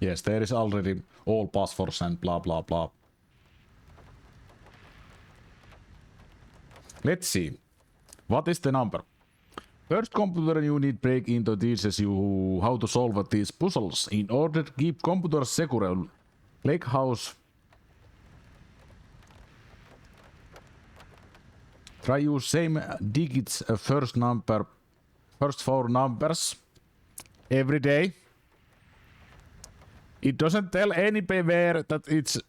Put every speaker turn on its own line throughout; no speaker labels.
Yes, there is already all passwords and blah blah blah. Let's see. What is the number? First computer you need break into teaches you how to solve these puzzles in order to keep computers secure. Lake House. Try use same digits first four numbers every day. It doesn't tell anywhere that it's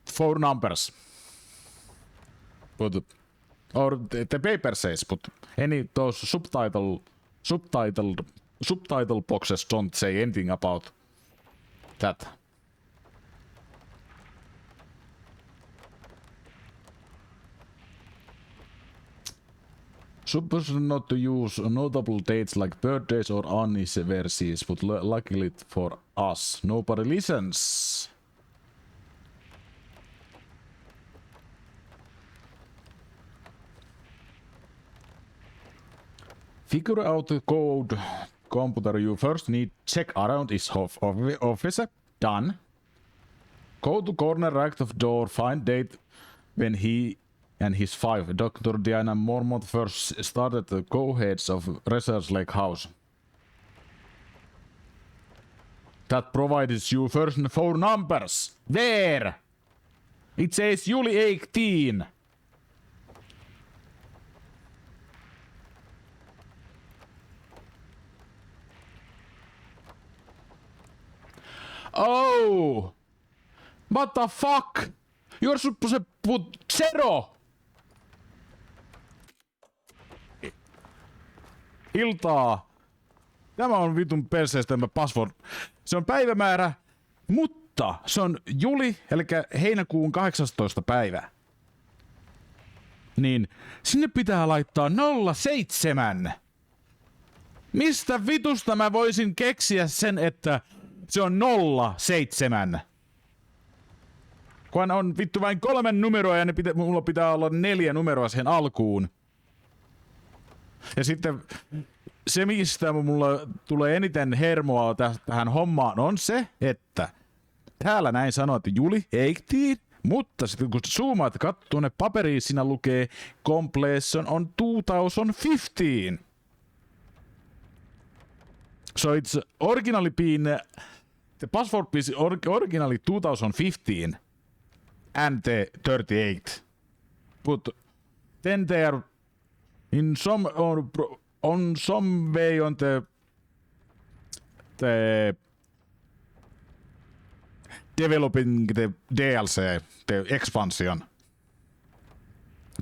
4 numbers. But or the paper says, but any those subtitle boxes don't say anything about that. Supposed not to use notable dates like birthdays or anniversaries, but luckily for us, nobody listens. Figure out the code computer you first need. Check around his office. Done. Go to corner right of door. Find date when he and his 5. Dr. Diana Mormont first started the co-heads of Research Lake House. That provides you first 4 numbers. There! It says July 18. Oh! What the fuck? You're supposed to put 0! Iltaa. Tämä on vitun perseestä tämä password. Se on päivämäärä, mutta se on Juli, eli heinäkuun 18. päivä. Niin sinne pitää laittaa 07. Mistä vitusta mä voisin keksiä sen, että se on 07? Kun on vittu vain 3 numeroa ja mulla pitää olla 4 numeroa siihen alkuun. Ja sitten se, mistä mulla tulee eniten hermoa tähän hommaan, on se, että täällä näin sanoo, että Juli 18, mutta sitten kun zoomaat ja katsoo tuonne paperiin, siinä lukee completion on 2015. So it's originally been, the password is originally 2015 and the 38. But then they are in some on some way on the developing the DLC, the expansion.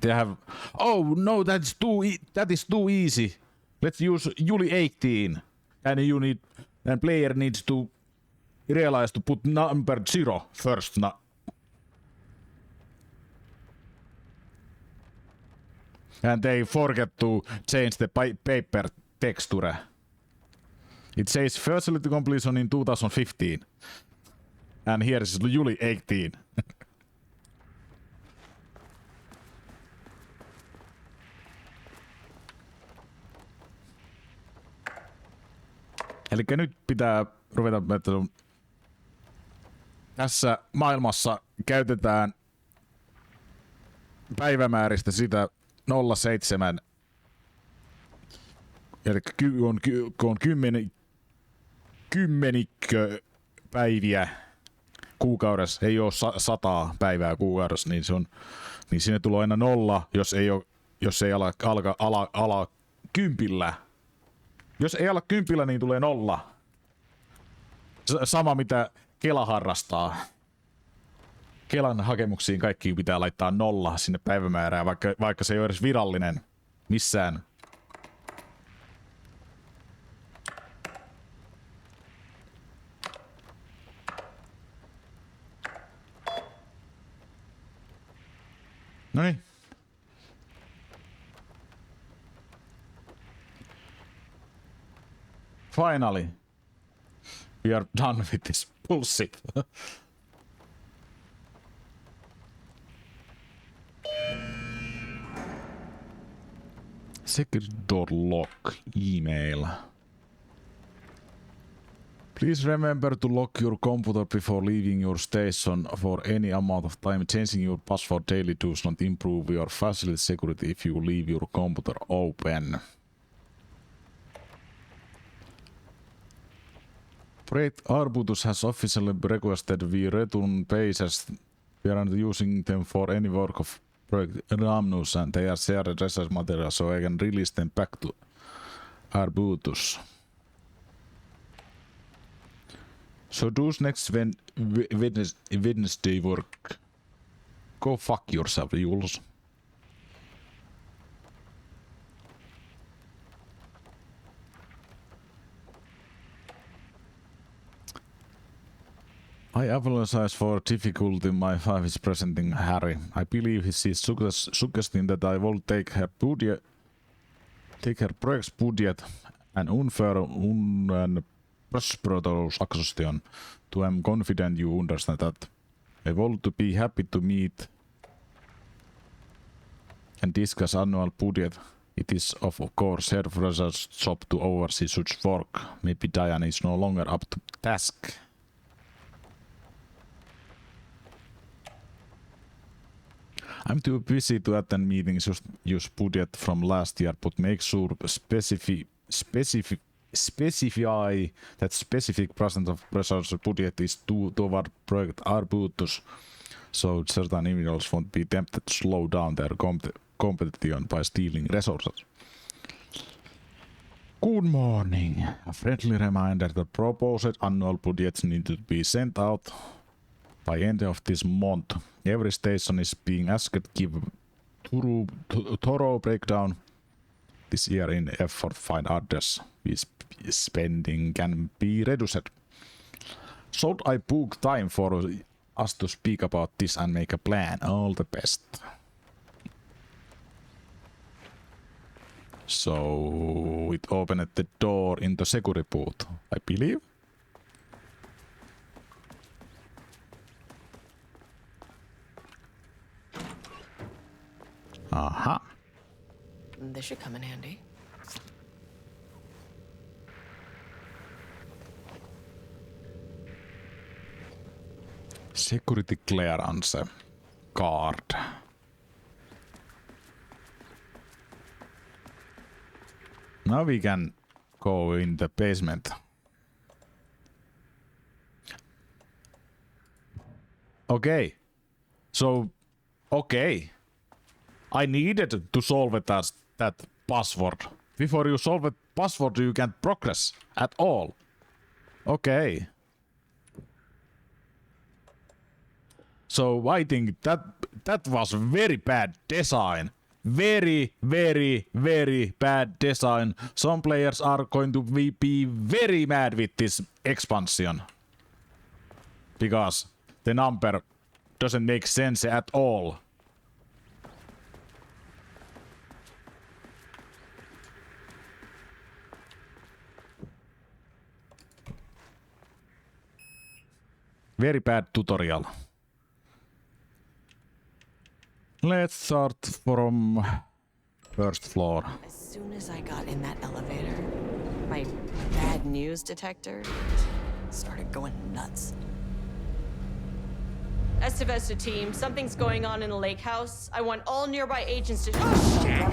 They have, oh no, that is too easy. Let's use July 18, and player needs to realize to put number 0 first. And they forget to change the paper texture. It says facility completion in 2015. And here is July 18. Elikkä nyt pitää ruveta, että tässä maailmassa käytetään päivämääristä sitä 07. Eli on kymmenikkö päiviä kuukaudessa, ei ole 100 päivää kuukaudessa, niin sinne tulee aina 0, jos ei ala 10. Jos ei ala 10, niin tulee 0. Sama mitä Kela harrastaa. Kelan hakemuksiin kaikkiin pitää laittaa 0 sinne päivämäärään, vaikka se ei ole edes virallinen missään. Noniin. Finally. We are done with this bullshit. Secret door lock email. Please remember to lock your computer before leaving your station for any amount of time. Changing your password daily does not improve your facility security if you leave your computer open. Project Arbutus has officially requested we return bases. We aren't using them for any work of Project Ramnus, and they are shared research material, so I can release them back to Arbutus. So does next Wednesday work? Go fuck yourself, Jules. I apologize for difficulty my wife is presenting Harry. I believe she is suggesting that I will take her project's budget and unfair prosperous accusation. To I'm confident you understand that. I want to be happy to meet and discuss annual budget. It is of course her brother's job to oversee such work. Maybe Diane is no longer up to task. I'm too busy to attend meetings, just use budget from last year, but make sure specify that specific percent of resource budget is toward Project Arbutus, so certain individuals won't be tempted to slow down their competition by stealing resources. Good morning. A friendly reminder that proposed annual budgets need to be sent out by end of this month. Every station is being asked to give thorough breakdown this year in effort to find others spending can be reduced. Should I book time for us to speak about this and make a plan? All the best. So it opened the door in the security booth, I believe. Aha.
This should come in handy.
Security clearance card. Now we can go in the basement. Okay. So, okay. I needed to solve that password. Before you solve the password, you can't progress at all. Okay. So I think that was very bad design. Very, very, very bad design. Some players are going to be very mad with this expansion. Because the number doesn't make sense at all. Very bad tutorial. Let's start from first floor.
As soon as I got in that elevator, my bad news detector started going nuts. Estevesta team, something's going on in the lake house. I want all nearby agents to... Oh, shit!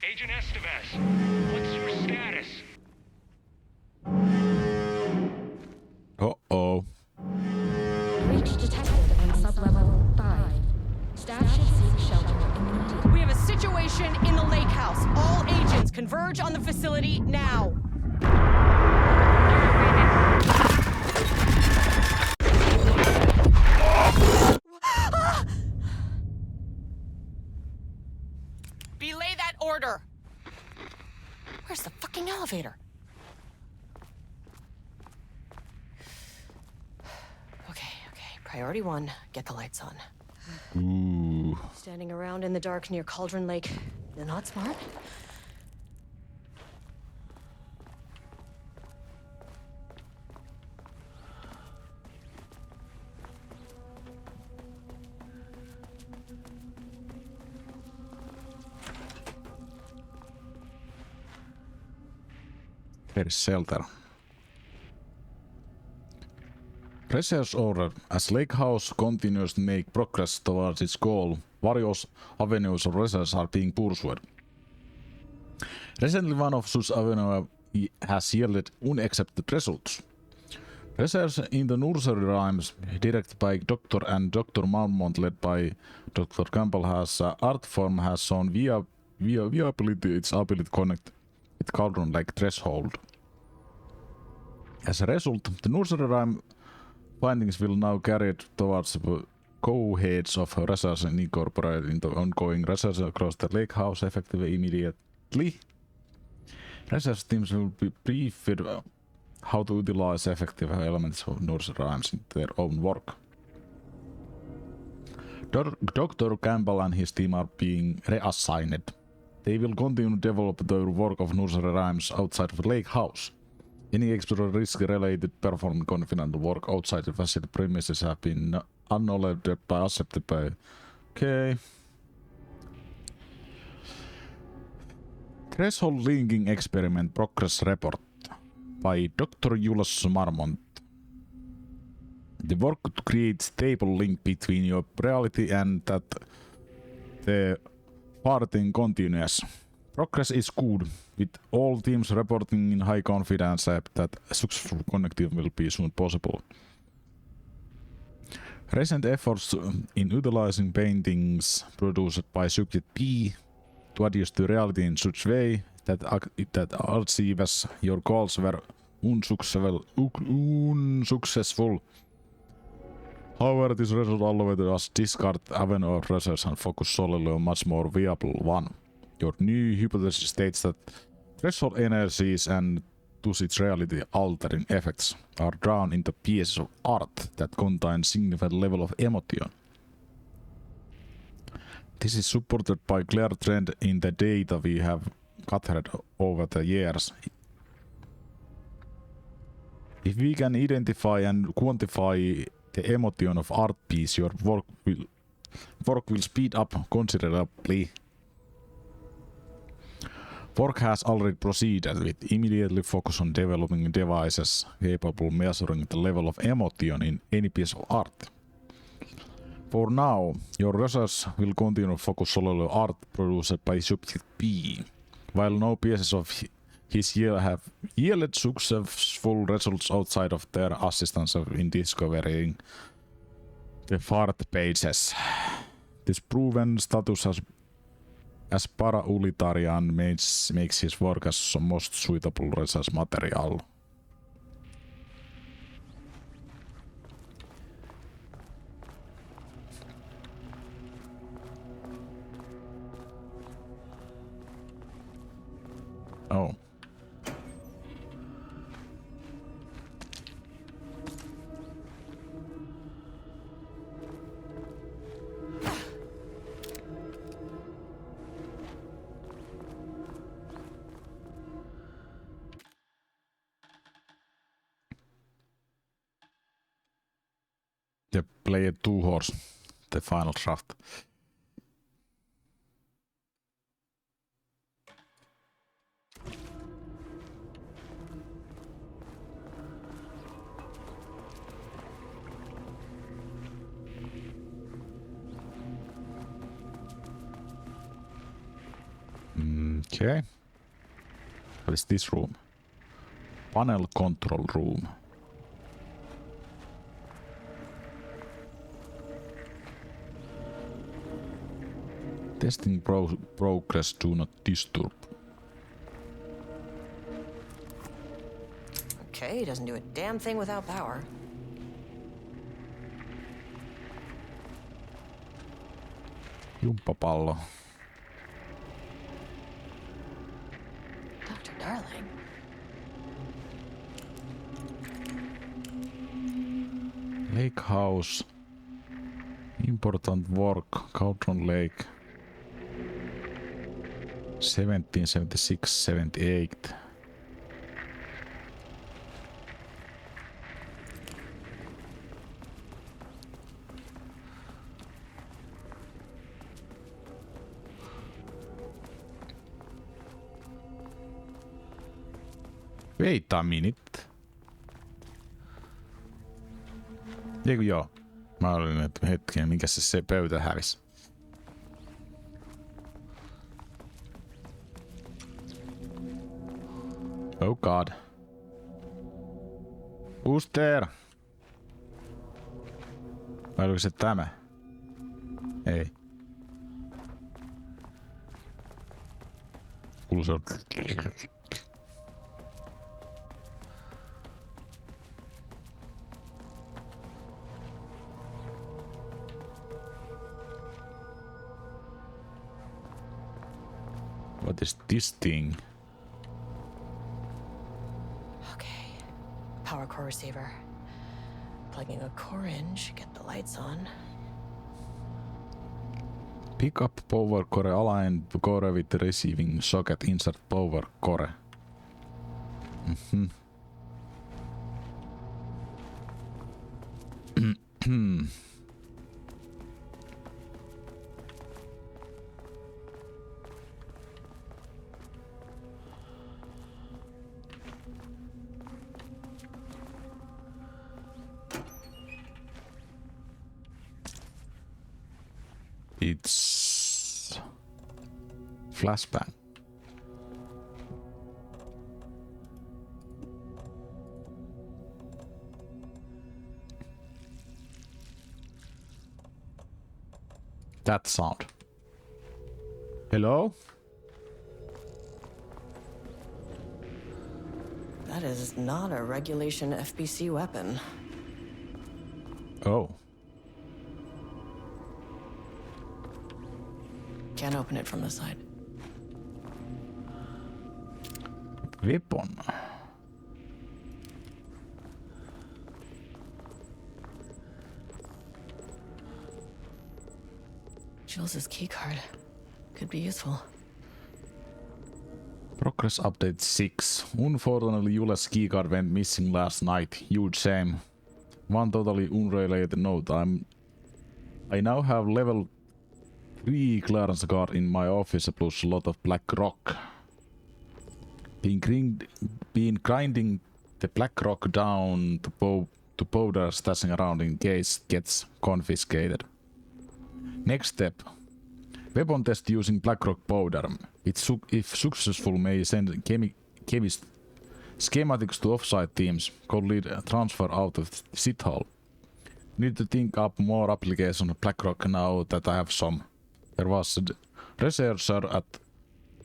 Agent Estevez, what's your status?
Uh-oh.
Breach detected on sublevel 5. Staff should seek shelter immediately.
We have a situation in the lake house. All agents converge on the facility now. Belay that order. Where's the fucking elevator? Okay. Priority 1, get the lights on.
Ooh.
Standing around in the dark near Cauldron Lake, not smart.
Very shelter. Research order. As Lake House continues to make progress towards its goal, various avenues of research are being pursued. Recently, one of such avenues has yielded unaccepted results. Research in the nursery rhymes, directed by Dr. and Dr. Marmont, led by Dr. Campbell, has art form has shown viability its ability to connect with cauldron-like threshold. As a result, the nursery rhyme findings will now carry towards the co-heads of research and incorporated into ongoing research across the Lake House effectively immediately. Research teams will be briefed how to utilize effective elements of nursery rhymes in their own work. Dr. Campbell and his team are being reassigned. They will continue to develop their work of nursery rhymes outside of the Lake House. Any extra risk-related performing confidential work outside the facility premises have been acknowledged by accepted by... Okay. Threshold linking experiment progress report by Dr. Jules Marmont. The work to create stable link between your reality and that the farthing continuous. Progress is good, with all teams reporting in high confidence that successful connectivity will be soon possible. Recent efforts in utilizing paintings produced by Subject P to adjust to reality in such way that achieves your goals were unsuccessful. However, this result allowed us discard avenue of research and focus solely on a much more viable one. Your new hypothesis states that threshold energies and thus its reality altering effects are drawn into pieces of art that contain significant level of emotion. This is supported by clear trend in the data we have gathered over the years. If we can identify and quantify the emotion of art piece, your work will speed up considerably. Work has already proceeded with immediately focus on developing devices capable of measuring the level of emotion in any piece of art. For now, your research will continue to focus solely on art produced by Subject P, while no pieces of his year have yielded successful results outside of their assistance in discovering the fart pages. This proven status as para-utilitarian makes his work as most suitable research material. Oh. The player 2 horse, the final draft. Okay. What is this room? Panel control room. Testing progress, do not disturb.
Okay, doesn't do a damn thing without power.
Jumppapallo.
Dr. Darling.
Lake House. Important work. Cauldron Lake. 1776-78. Wait a minute. Eiku joo. Mä olin, että hetken, minkä se pöytä hävisi. Oh god. Who's there? Vai oliko se tämä? Ei. Kuuluu se on. What is this thing?
Okay. Power core receiver. Plugging a core in should get the lights on.
Pick up power core, align core with the receiving socket, insert power core. It's flashbang. That sound. Hello?
That is not a regulation FBC weapon.
Oh.
Can't open it from the side.
Weapon.
Jules' keycard could be useful.
Progress update 6. Unfortunately, Jules' keycard went missing last night. Huge shame. One totally unrelated note. I now have level 3 clearance card in my office plus a lot of black rock. Been grinding the black rock down to powder stashing around in case it gets confiscated. Next step. Weapon test using black rock powder. If successful, may send chemist schematics to offsite teams. Could lead transfer out of shithole. Need to think up more application of black rock now that I have some. There was a researcher at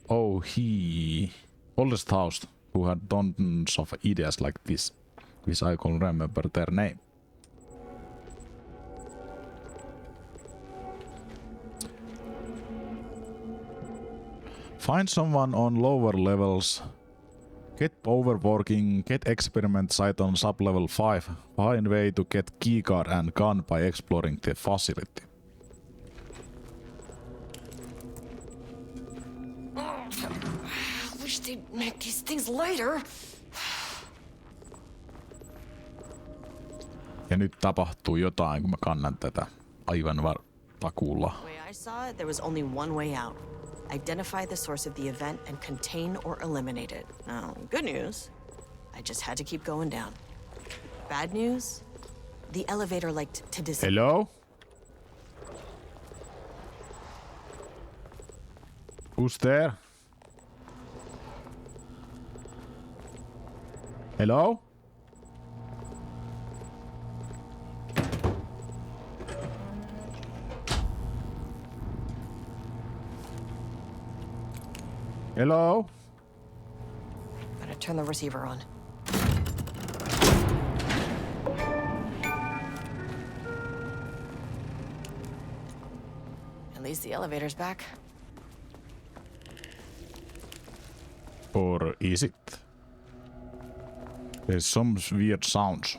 oldest house who had tons of ideas like this. Wish I could remember their name. Find someone on lower levels. Get power working. Get experiment site on sub-level 5. Find way to get keycard and gun by exploring the facility.
Wish they'd make these things lighter.
Ja nyt tapahtuu jotain, kun mä kannan tätä aivan takuulla.
The way I saw it, there was only one way out. Identify the source of the event and contain or eliminate it. Now, good news, I just had to keep going down. Bad news, the elevator liked to
Hello? Who's there? Hello? Hello?
Gotta turn the receiver on. At least the elevator's back.
Or is it? There's some weird sounds.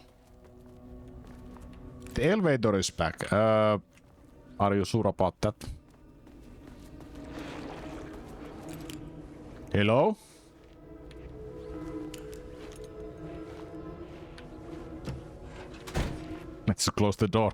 The elevator is back. Are you sure about that? Hello? Let's close the door.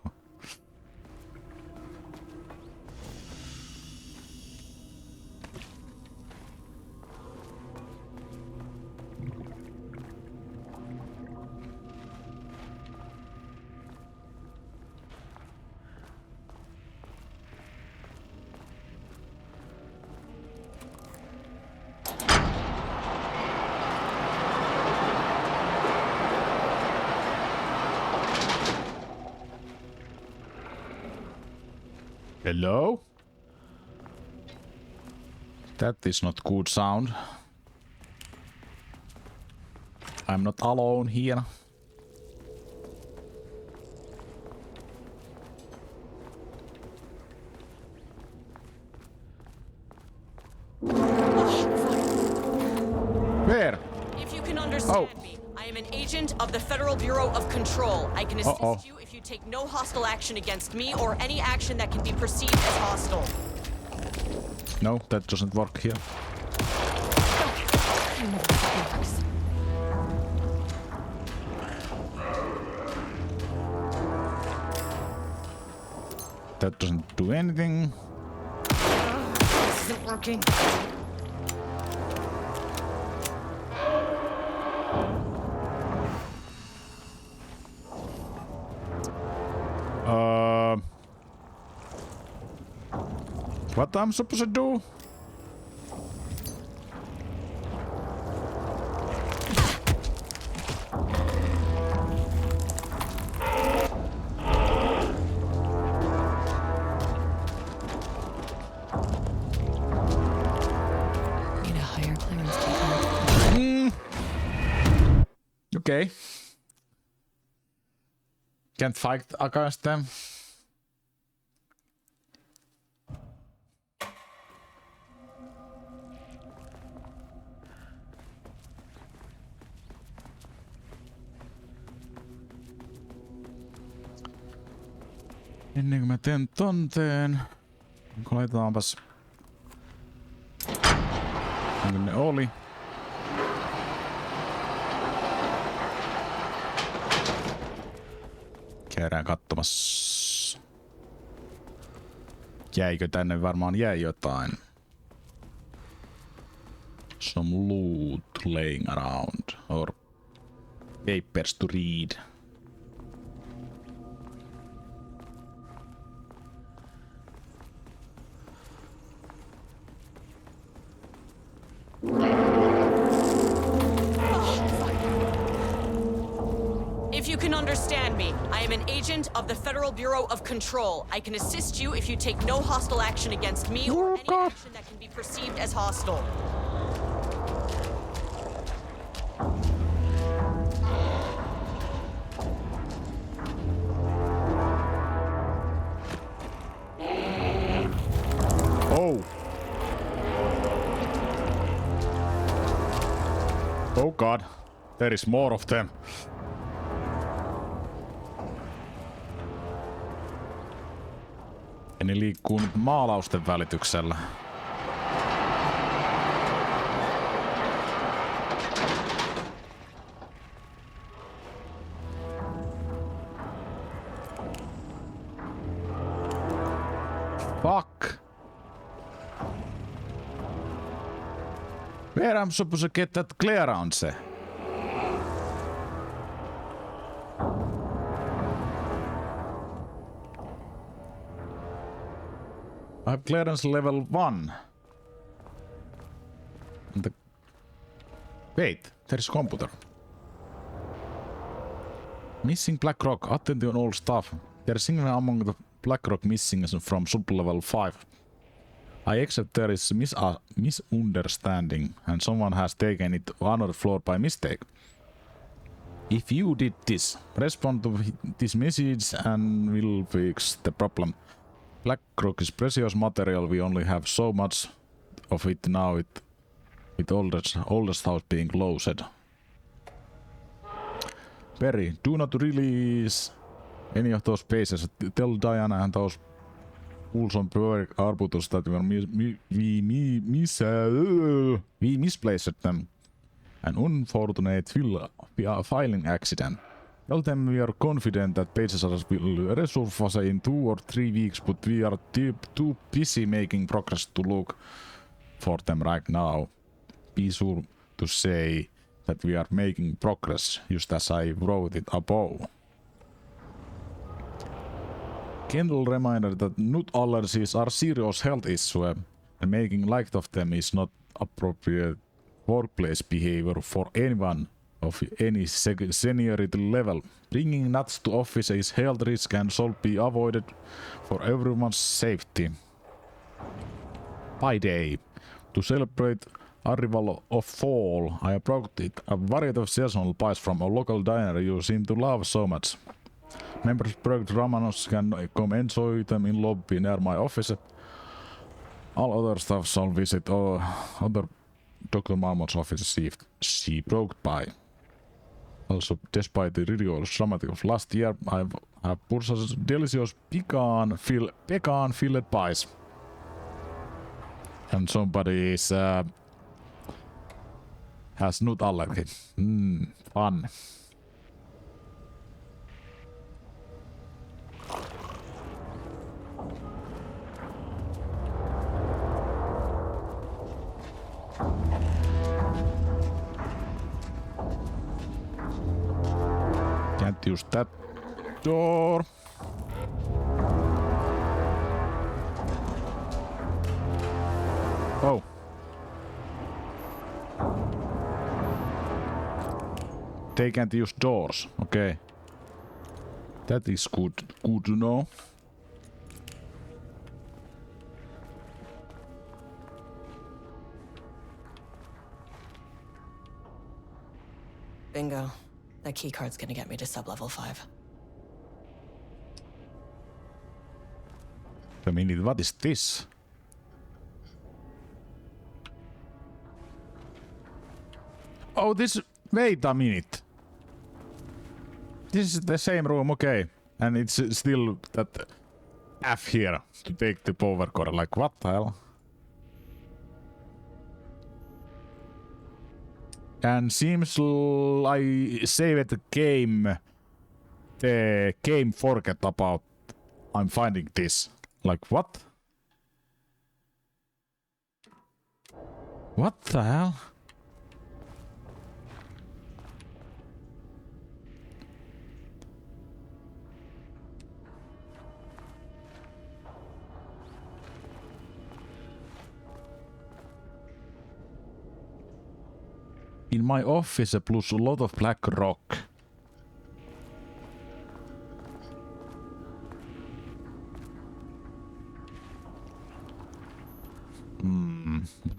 Hello? That is not good sound. I'm not alone here. Where?
If you can understand me, I am an agent of the Federal Bureau of Control. I can assist you if you take no hostile action against me or any action that can be perceived as hostile.
No, that doesn't work here. That doesn't do anything.
This isn't working.
What I'm supposed to do?
Need a higher clearance check.
Okay. Can't fight against them. Ennen kuin mä teen tonteen, laitetaanpas niin kuin ne oli. Käydään katsomassa. Jäikö tänne? Varmaan jäi jotain. Some loot laying around or papers to read.
If you can understand me, I am an agent of the Federal Bureau of Control. I can assist you if you take no hostile action against me or any action that can be perceived as hostile.
Oh. Oh god. There is more of them. Ja ne liikkuu nyt maalausten välityksellä. Fuck. Where am I supposed to get that clearance? I have clearance level 1. Wait, there is a computer. Missing Black Rock. Attention all staff. There is signal among the Black Rock missing from sub-level 5. I accept there is misunderstanding and someone has taken it to another floor by mistake. If you did this, respond to this message and we'll fix the problem. Black Rock is precious material, we only have so much of it now with oldest house being closed. Perry, do not release any of those bases. Tell Diana and those fools on Arbutus that we misplaced them. An unfortunate filing accident. Tell them we are confident that pages will resurface in 2 or 3 weeks, but we are too busy making progress to look for them right now. Be sure to say that we are making progress, just as I wrote it above. Gentle reminder that nut allergies are serious health issue, and making light of them is not appropriate workplace behavior for anyone of any seniority level. Bringing nuts to office is health risk and should be avoided for everyone's safety. By day, to celebrate arrival of fall, I brought it a variety of seasonal pies from a local diner you seem to love so much. Members Project Ramanos can come enjoy them in lobby near my office. All other staff shall visit other Dr. Marmon's office she broke by. Also, despite the ridiculous dramatic of last year, I have purchased delicious pecan filled pies. And somebody is has nut allergy. Fun. Can't use that door. Oh. They can't use doors. Okay. That is good to know.
Bingo. That keycard's gonna get me to sub-level 5.
I mean, what is this? Oh, this... Wait a minute. This is the same room, okay. And it's still that F here to take the power cord. Like, what the hell? And seems I saved the game. The game forget about I'm finding this. Like, what? What the hell? In my office plus a lot of black rock.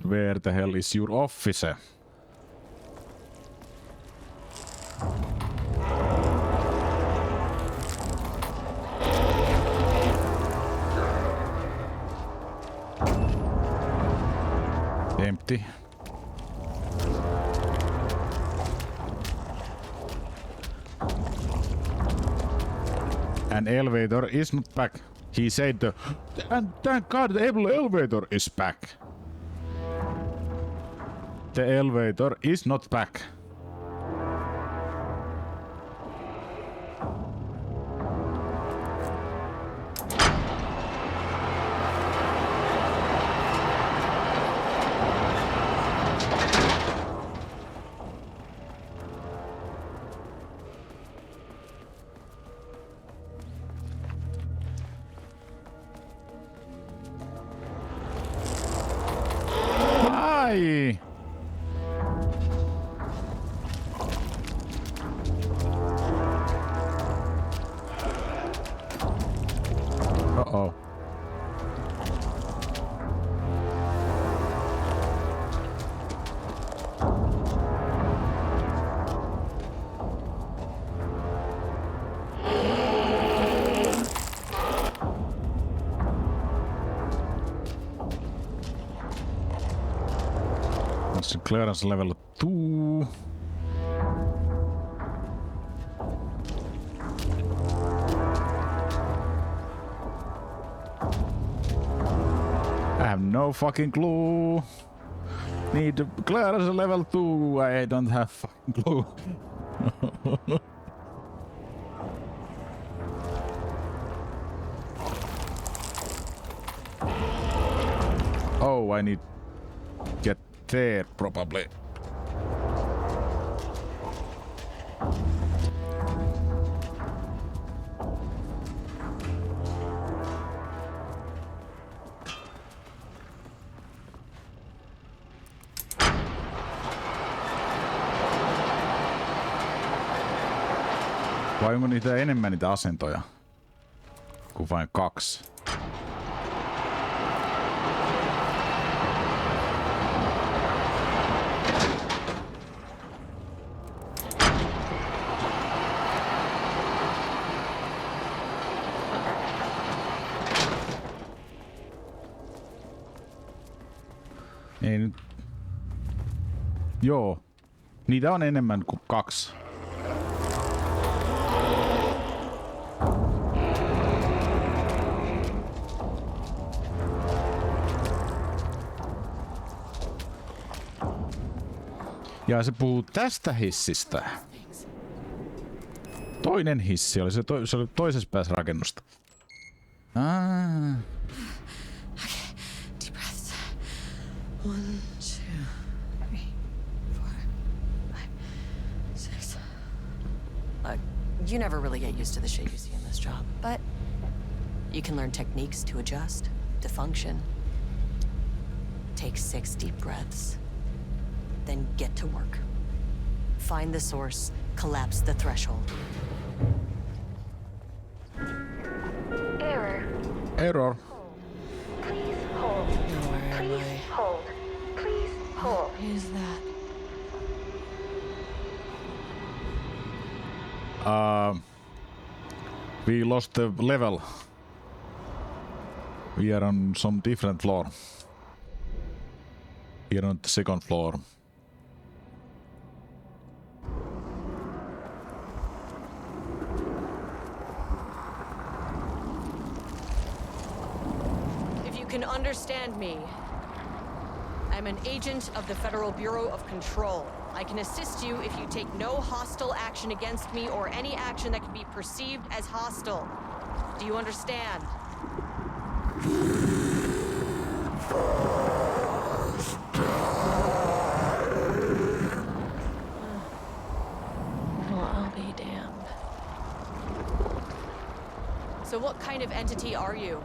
Where the hell is your office? Empty. An elevator is not back. He said, and thank God the elevator is back. The elevator is not back. Hi! Uh-oh. That's the clearance level 2. I have no fucking clue. Need clearance level 2. I don't have fucking clue. Oh, I need get there probably. Vai onko niitä enemmän niitä asentoja? Kuin vain 2? Ei nyt. Joo. Niitä on enemmän kuin 2. Ja se puhuu tästä hissistä. Toinen hissi oli se oli toisessa päässä rakennusta.
Deep breaths. 1, 2, 3, 4, 5, 6. You never really get used to the shit you see in this job, but you can learn techniques to adjust, to function. Take 6 deep breaths. Then get to work. Find the source, collapse the threshold.
Error.
Error.
Please hold.
Where am
Please
I?
hold. Please hold.
What is that?
We lost the level. We are on some different floor. We are on the second floor.
If you can understand me, I'm an agent of the Federal Bureau of Control. I can assist you if you take no hostile action against me or any action that can be perceived as hostile. Do you understand? Well, I'll be damned. So what kind of entity are you?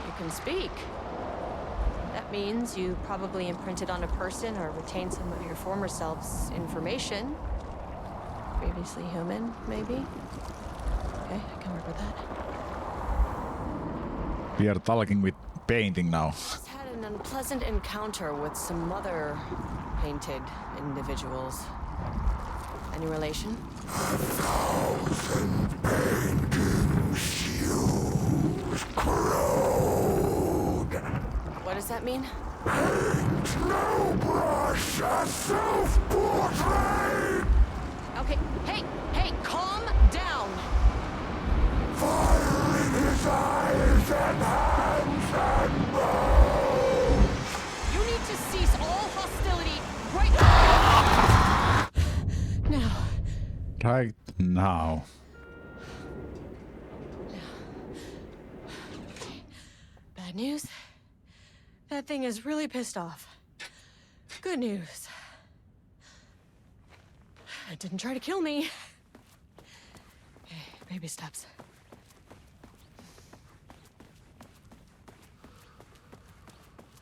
You can speak. That means you probably imprinted on a person or retained some of your former self's information. Previously human, maybe? Okay, I can work with that.
We are talking with painting now.
Just had an unpleasant encounter with some other painted individuals. Any relation?
1,000 paintings used corrode.
What does that mean?
Paint no brush, a self-portrait.
Okay, hey, calm down!
Fire in his eyes and hands and bones.
You need to cease all hostility right now!
Right now.
Bad news? That thing is really pissed off. Good news. It didn't try to kill me. Okay, baby steps.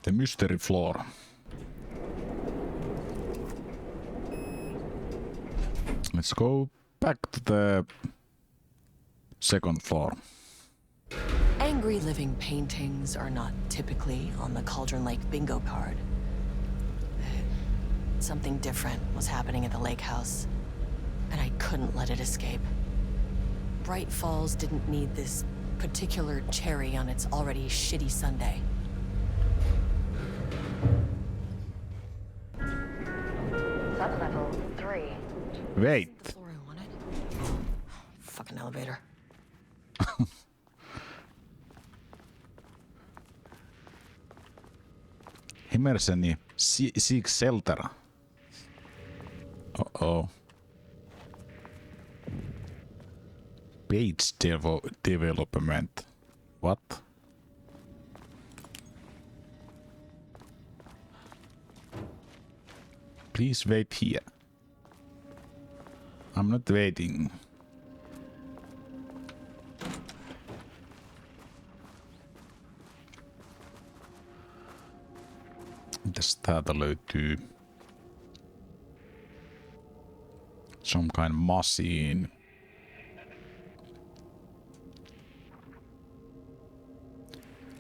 The mystery floor. Let's go back to the second floor.
Angry living paintings are not typically on the Cauldron Lake bingo card. Something different was happening at the lake house, and I couldn't let it escape. Bright Falls didn't need this particular cherry on its already shitty sundae.
Sublevel 3.
Wait.
The floor I wanted. Fucking elevator.
Emerseni seek shelter. Uh-oh. Page development. What? Please wait here. I'm not waiting. Mitäs täältä löytyy? Some kind of machine.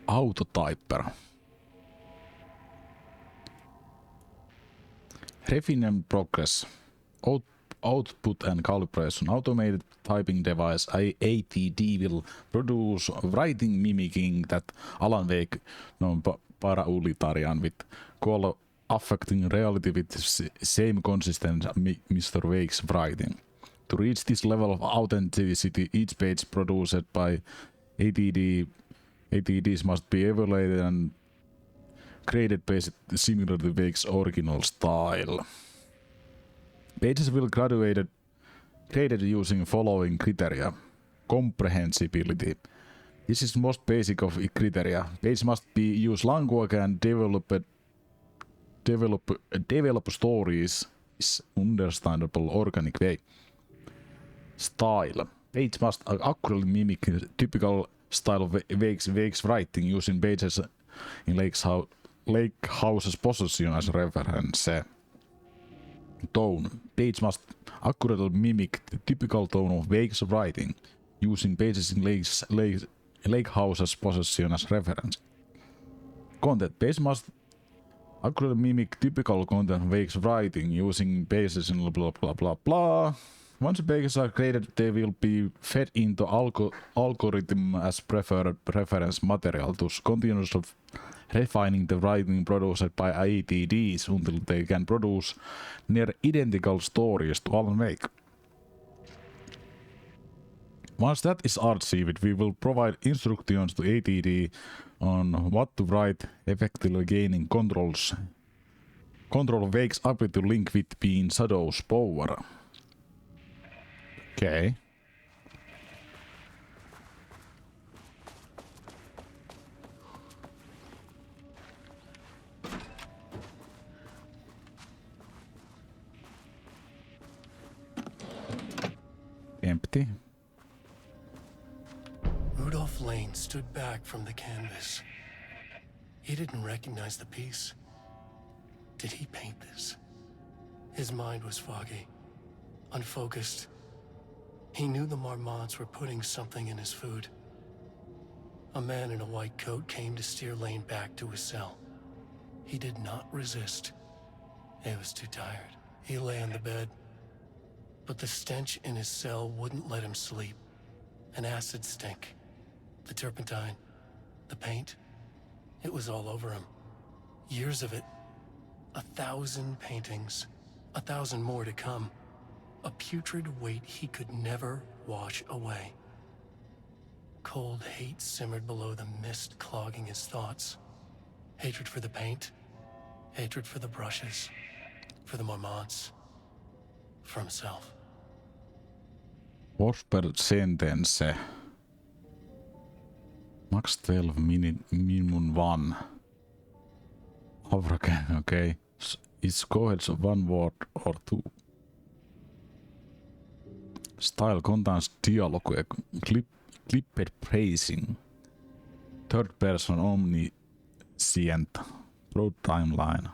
Autotyper. Refinement progress. Output and calibration. Automated typing device ATD will produce writing mimicking that Alan Wake para-utilitarian with call affecting reality with same consistent Mr. Wake's writing. To reach this level of authenticity, each page produced by ATDs must be evaluated and graded based similar to Wake's original style. Pages will graded using following criteria. Comprehensibility. This is most basic of criteria. Page must be use language and develop stories is understandable organic way. Style. Page must accurately mimic typical style of Wake's writing using pages in Lake House's possession as reference. Tone. Page must accurately mimic the typical tone of Wake's writing using pages in Lake House's possession as reference. Content. Page must accurately mimic typical content of Wake's writing using pages in blah blah blah blah. Once pages are created, they will be fed into algorithm as preferred reference material, thus continuously refining the writing produced by ATDs until they can produce near identical stories to Alan Wake. Once that is achieved, we will provide instructions to ATD on what to write, effectively gaining control Wake's ability to link with being Shadow's power. Okay. Empty.
Rudolph Lane stood back from the canvas. He didn't recognize the piece. Did he paint this? His mind was foggy, unfocused. He knew the Marmots were putting something in his food. A man in a white coat came to steer Lane back to his cell. He did not resist. He was too tired. He lay on the bed, but the stench in his cell wouldn't let him sleep. An acid stink. The turpentine. The paint. It was all over him. Years of it. 1,000 paintings. 1,000 more to come. A putrid weight he could never wash away. Cold hate simmered below the mist clogging his thoughts. Hatred for the paint. Hatred for the brushes. For the Marmots. For himself.
Was per sentence. Max 12 minimum 1. African, okay. It's cohedes of one word or two. Style contains dialogue, clipped praising. Third person omniscient. Broad timeline.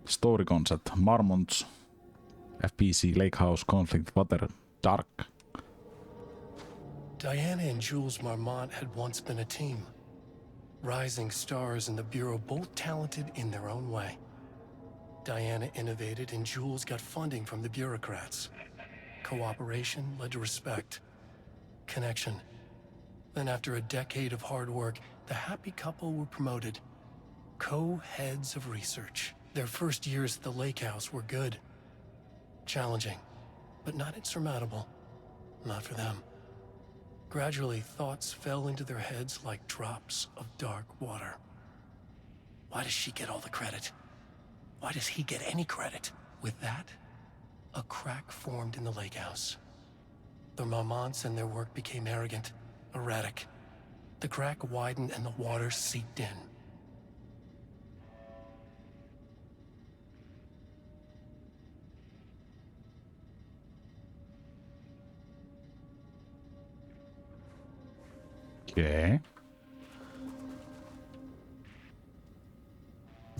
Story concept. Marmots. FPC Lake House conflict. Water. Dark.
Diana and Jules Marmont had once been a team. Rising stars in the Bureau, both talented in their own way. Diana innovated and Jules got funding from the bureaucrats. Cooperation led to respect. Connection. Then after a decade of hard work, the happy couple were promoted. Co-heads of research. Their first years at the lake house were good. Challenging, but not insurmountable. Not for them. Gradually, thoughts fell into their heads like drops of dark water. Why does she get all the credit? Why does he get any credit? With that, a crack formed in the lake house. The Marmonts and their work became arrogant, erratic. The crack widened and the water seeped in.
Okay.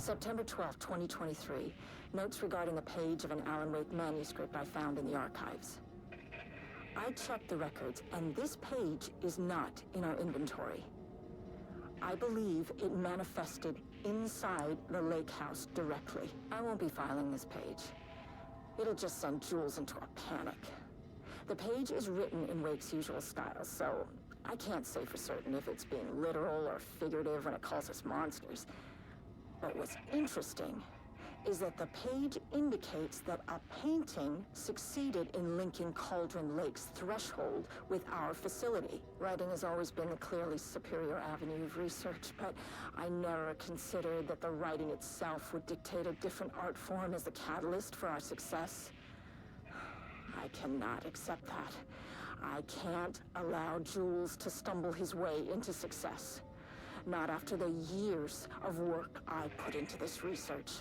September 12, 2023. Notes regarding a page of an Alan Wake manuscript I found in the archives. I checked the records, and this page is not in our inventory. I believe it manifested inside the lake house directly. I won't be filing this page. It'll just send Jules into a panic. The page is written in Wake's usual style, so I can't say for certain if it's being literal or figurative when it calls us monsters. But what's interesting is that the page indicates that a painting succeeded in linking Cauldron Lake's threshold with our facility. Writing has always been a clearly superior avenue of research, but I never considered that the writing itself would dictate a different art form as the catalyst for our success. I cannot accept that. I can't allow Jules to stumble his way into success. Not after the years of work I put into this research.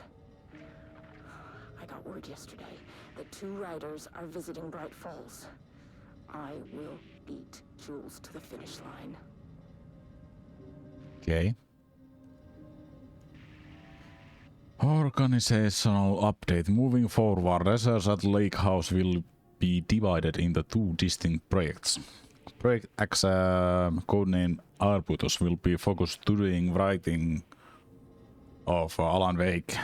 I got word yesterday that 2 writers are visiting Bright Falls. I will beat Jules to the finish line.
Okay. Organizational update. Moving forward, research at Lake House will be divided into 2 distinct projects. Project X, codename Arbutus, will be focused studying writing of Alan Wake,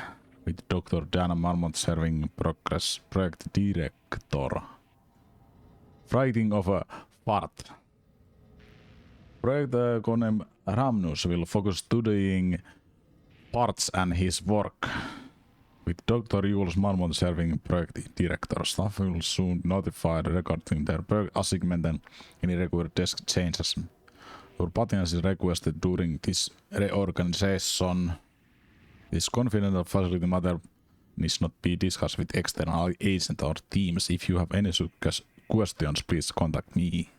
with Dr. Dana Marmont serving progress project director. Writing of a part. Project codename Ramnus will focus studying parts and his work, with Dr. Jules Marmont serving project director. Staff will soon be notified regarding their project assignment and any required desk changes. Your patience is requested during this reorganization. This confidential facility matter needs not be discussed with external agents or teams. If you have any questions, please contact me.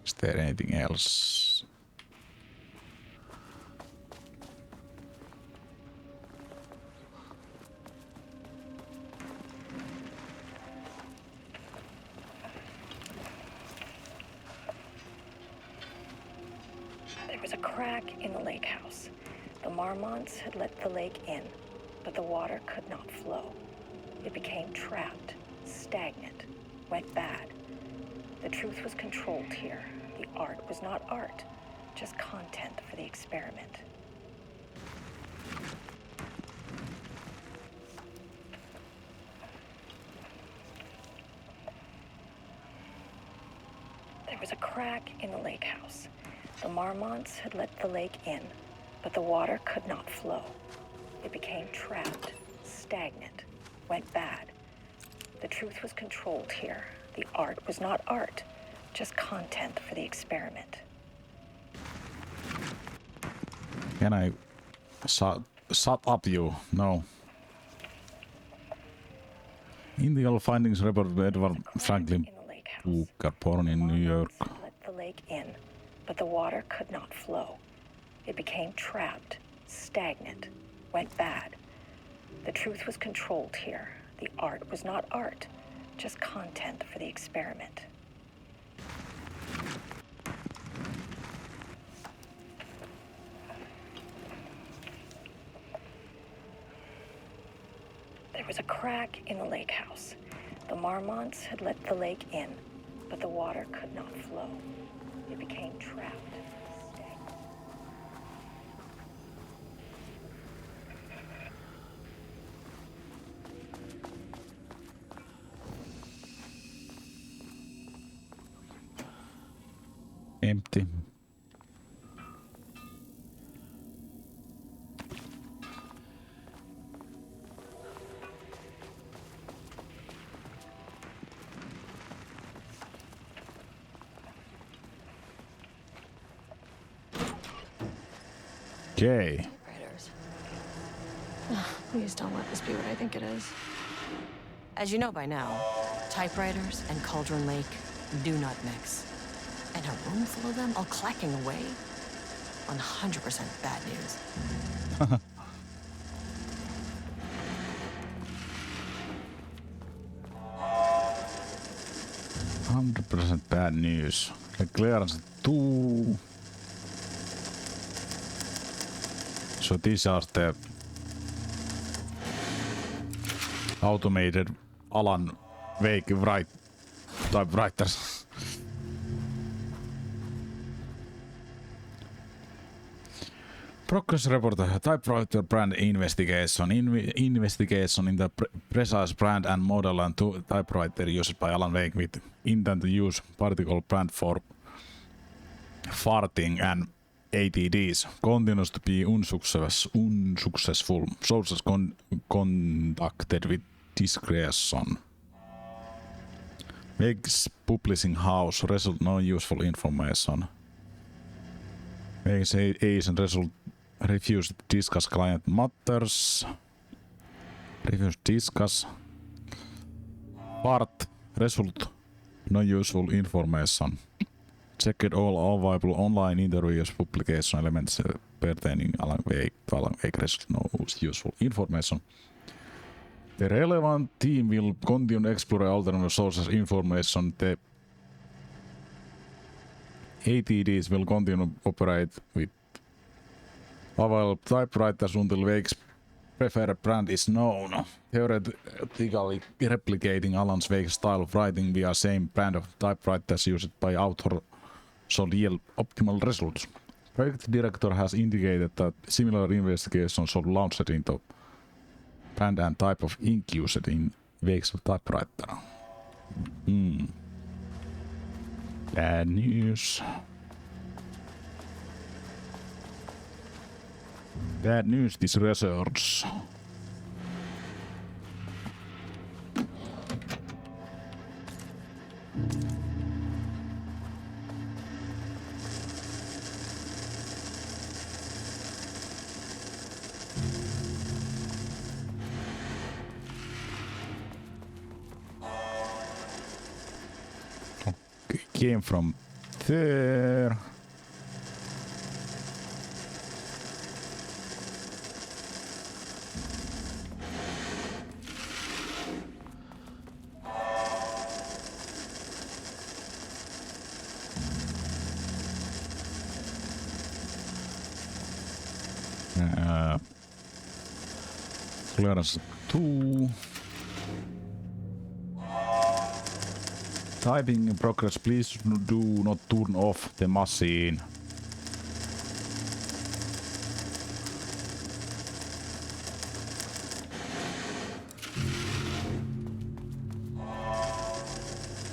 Is there anything else?
There was a crack in the lake house. The Marmonts had let the lake in, but the water could not flow. It became trapped, stagnant, went bad. The truth was controlled here. The art was not art, just content for the experiment. There was a crack in the lake house. The Marmonts had let the lake in, but the water could not flow. It became trapped, stagnant, went bad. The truth was controlled here. The art was not art, just content for the experiment.
Can I shut up, you? No. Initial findings report Edward Franklin Booker, born in New York.
Let the lake in, but the water could not flow. It became trapped, stagnant, went bad. The truth was controlled here. The art was not art, just content for the experiment. There was a crack in the lake house. The Marmonts had let the lake in, but the water could not flow. It became trapped, stagnant.
Empty. Okay.
Typewriters. Please don't let this be what I think it is. As you know by now, typewriters and Cauldron Lake do not mix. And a room full of them all clacking away? 100% bad news.
100% bad news. The clearance 2. So these are the automated Alan Wake typewriters. Progress report typewriter brand investigation. Investigation in the precise brand and model and typewriter used by Alan Wake with intent to use particle brand for farting and ATDs continues to be unsuccessful. Sources conducted with discretion. Wake's publishing house result no useful information. Wake's agent result refused to discuss client matters. Refused to discuss. Part result no useful information. Checked all available online interviews, publication elements pertaining Alan Wake result no useful information. The relevant team will continue explore alternative sources information. The ATDs will continue operate with available typewriters until Wake's preferred brand is known. Theoretically replicating Alan Wake's style of writing via same brand of typewriters used by author should yield optimal results. Project director has indicated that similar investigations should launched into brand and type of ink used in Wake's typewriter. Bad news. Bad news, this research. Came from there. Clearance 2. Typing in progress, please do not turn off the machine.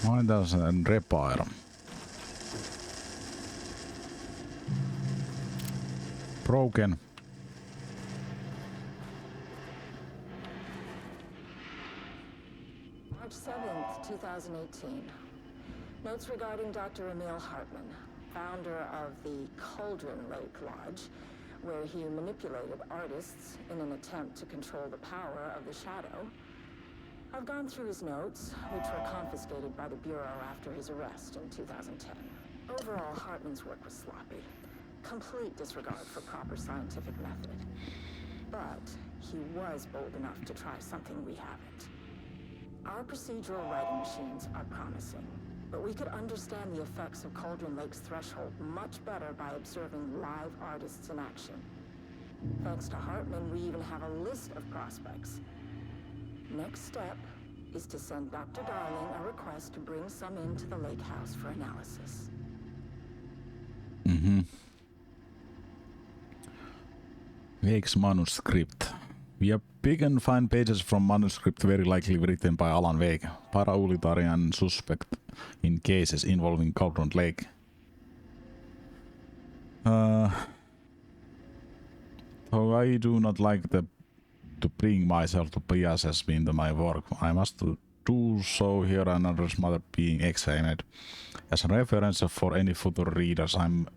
Maintenance and repair. Broken.
March 7th, 2018. Notes regarding Dr. Emil Hartman, founder of the Cauldron Lake Lodge, where he manipulated artists in an attempt to control the power of the shadow. I've gone through his notes, which were confiscated by the Bureau after his arrest in 2010. Overall, Hartman's work was sloppy. Complete disregard for proper scientific method. But he was bold enough to try something we haven't. Our procedural writing machines are promising, but we could understand the effects of Cauldron Lake's threshold much better by observing live artists in action. Thanks to Hartman, we even have a list of prospects. Next step is to send Dr. Darling a request to bring some into the lake house for analysis.
Wake's manuscript. We have begun find pages from manuscript very likely written by Alan Wake, para-utilitarian suspect in cases involving Cauldron Lake. Though I do not like to bring myself to biases into my work, I must do so here and others matter being examined. As a reference for any future readers, I'm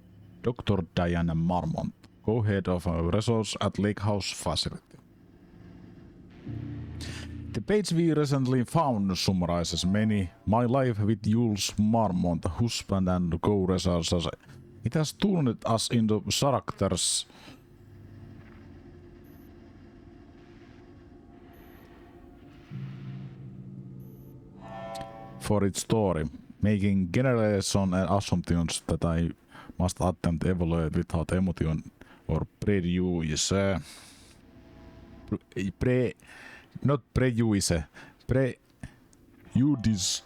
Dr. Diana Marmont, co-head of research at Lake House Facility. The page we recently found summarizes my life with Jules Marmont, husband and co-researcher. It has turned us into characters for its story. Making generalization and assumptions that I must attempt to evaluate without emotion or prejudice. Not prejudice. Prejudice.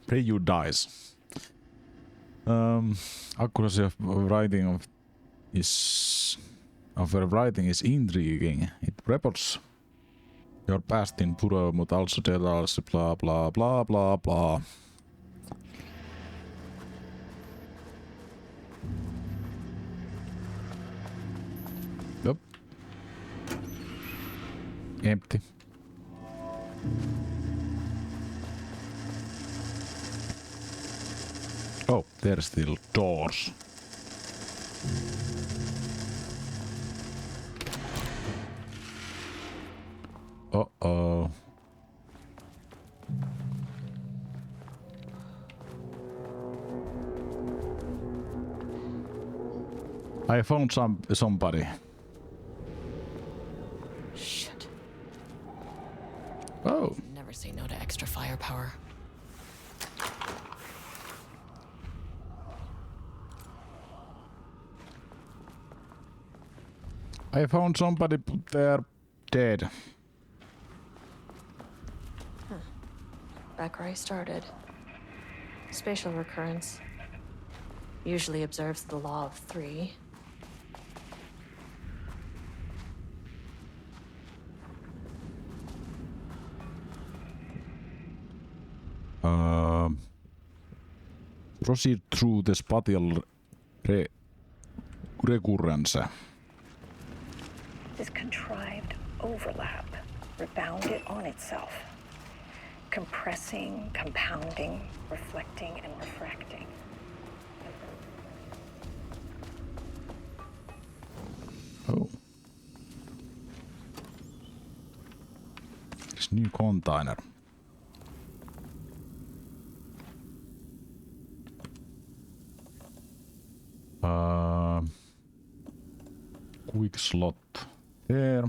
Prejudice. Accuracy of writing is intriguing. It reports your past in puro, but also tells blah blah blah blah blah. Nope. Empty. Oh, there's still doors. Uh-oh. I found somebody.
Shit.
Oh.
Never say no to extra firepower.
I found somebody there dead.
Back where I started. Spatial recurrence. Usually observes the law of 3.
Proceed through the spatial recurrence.
This contrived overlap rebounded on itself, compressing, compounding, reflecting, and refracting.
Oh. This new container. Quick slot there.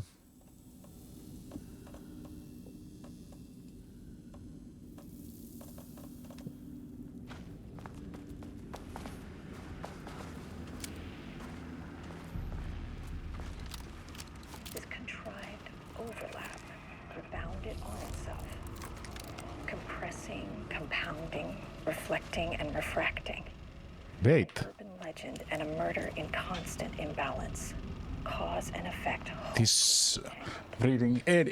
This contrived overlap rebounded on itself, compressing, compounding, reflecting, and refracting.
Wait.
An urban legend and a murder in constant imbalance. Cause and effect.
This reading a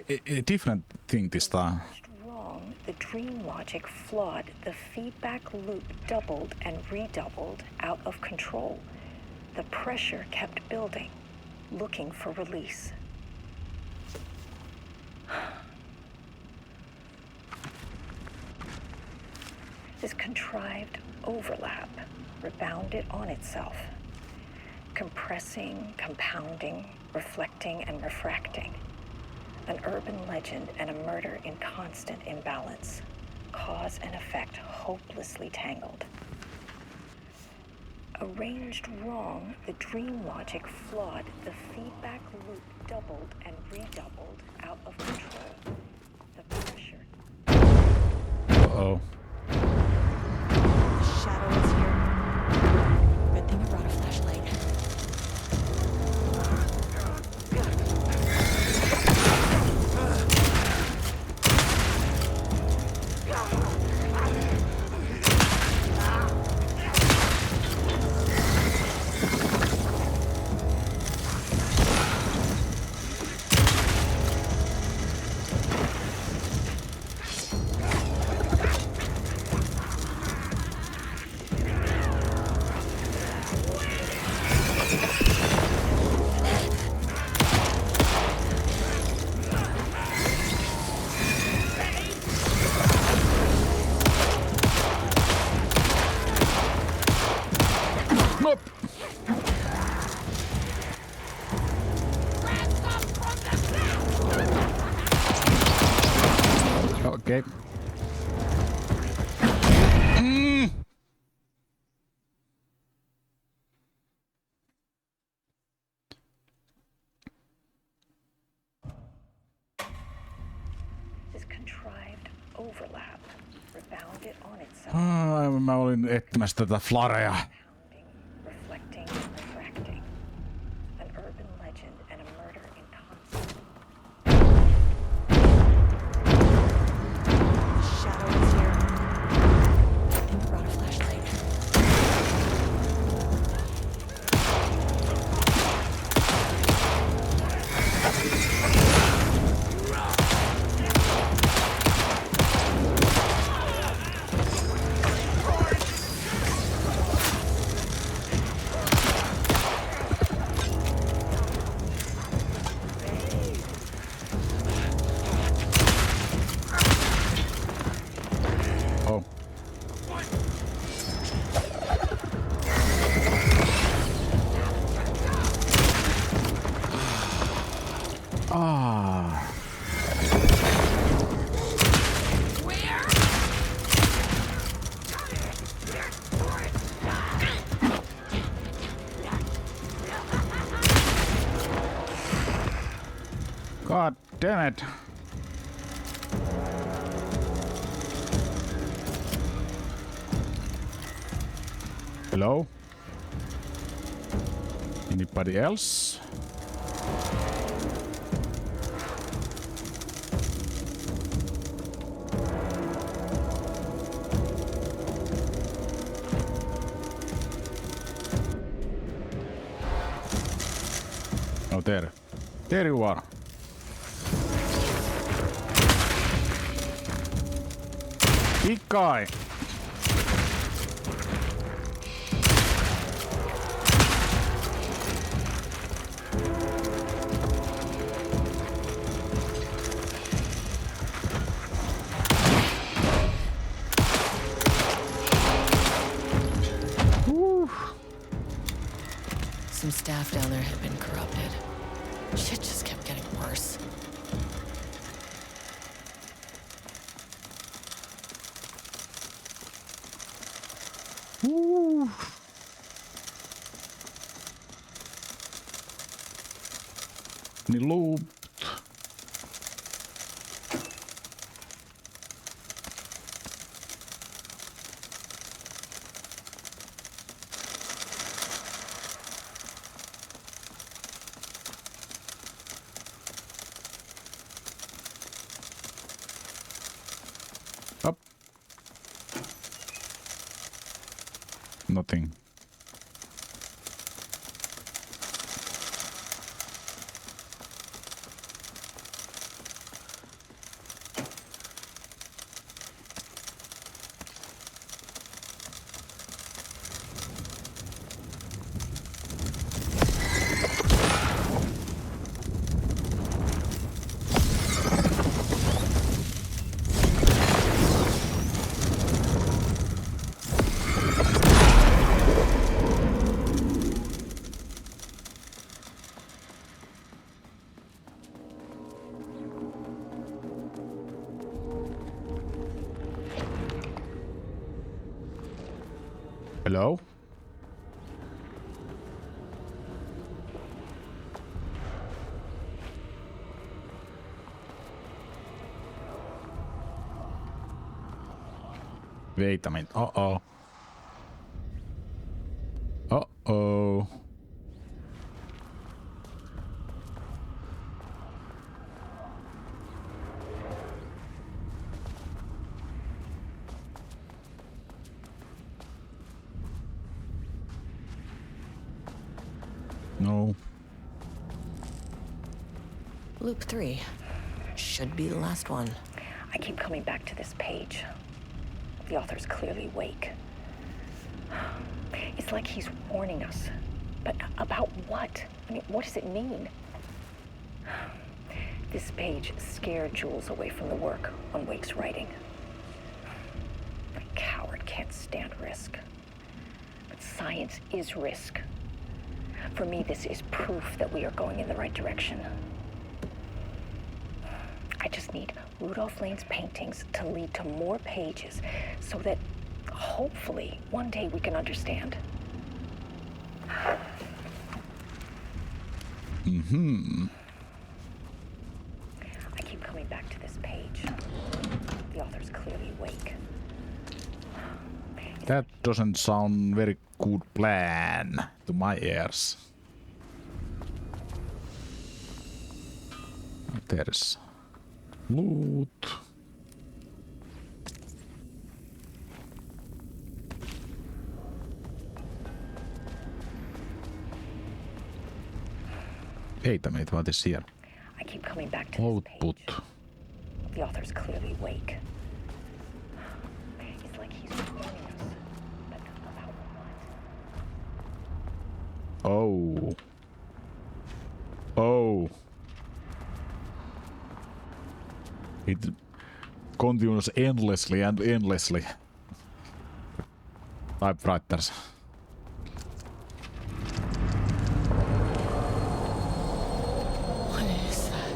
different thing this time.
Wrong. The dream logic flawed. The feedback loop doubled and redoubled out of control. The pressure kept building, looking for release. This contrived overlap rebounded on itself, compressing, compounding, reflecting, and refracting. An urban legend and a murder in constant imbalance. Cause and effect hopelessly tangled. Arranged wrong, the dream logic flawed. The feedback loop doubled and redoubled out of control. The pressure.
Uh-oh.
Shadow is here. Good thing I brought a flashlight.
Mä olin etsimässä tätä flarea.
Pounding, reflecting, refracting. An urban legend and a murder in concert.
Shadow is here. And brought a flashlight.
Oh. Ah. God damn it. Hello? Anybody else? No, there. There you are. Big guy.
Some staff down there had been corrupted. Shit just kept getting worse.
Woo. Niin loot. Up. Nothing. Hello? Wait a minute. Uh-oh. Uh-oh. No.
Loop 3. Should be the last one.
I keep coming back to this page. The author's clearly awake. It's like he's warning us. But about what? I mean, what does it mean? This page scared Jules away from the work on Wake's writing. A coward can't stand risk. But science is risk. For me, this is proof that we are going in the right direction. I just need Rudolph Lane's paintings to lead to more pages so that hopefully one day we can understand.
Mm-hmm.
I keep coming back to this page. The author's clearly awake.
That doesn't sound very good plan to my ears. There's loot. Wait a minute, what is here?
I keep coming back to this
Output.
page. The author's clearly awake. It's like he's warning us, but about what?
Oh. Oh. It continues endlessly and endlessly. Typewriters.
What is that?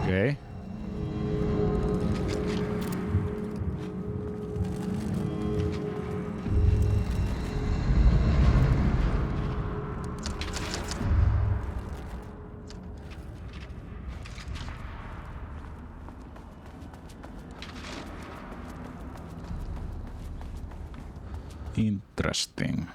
Okay. Interesting.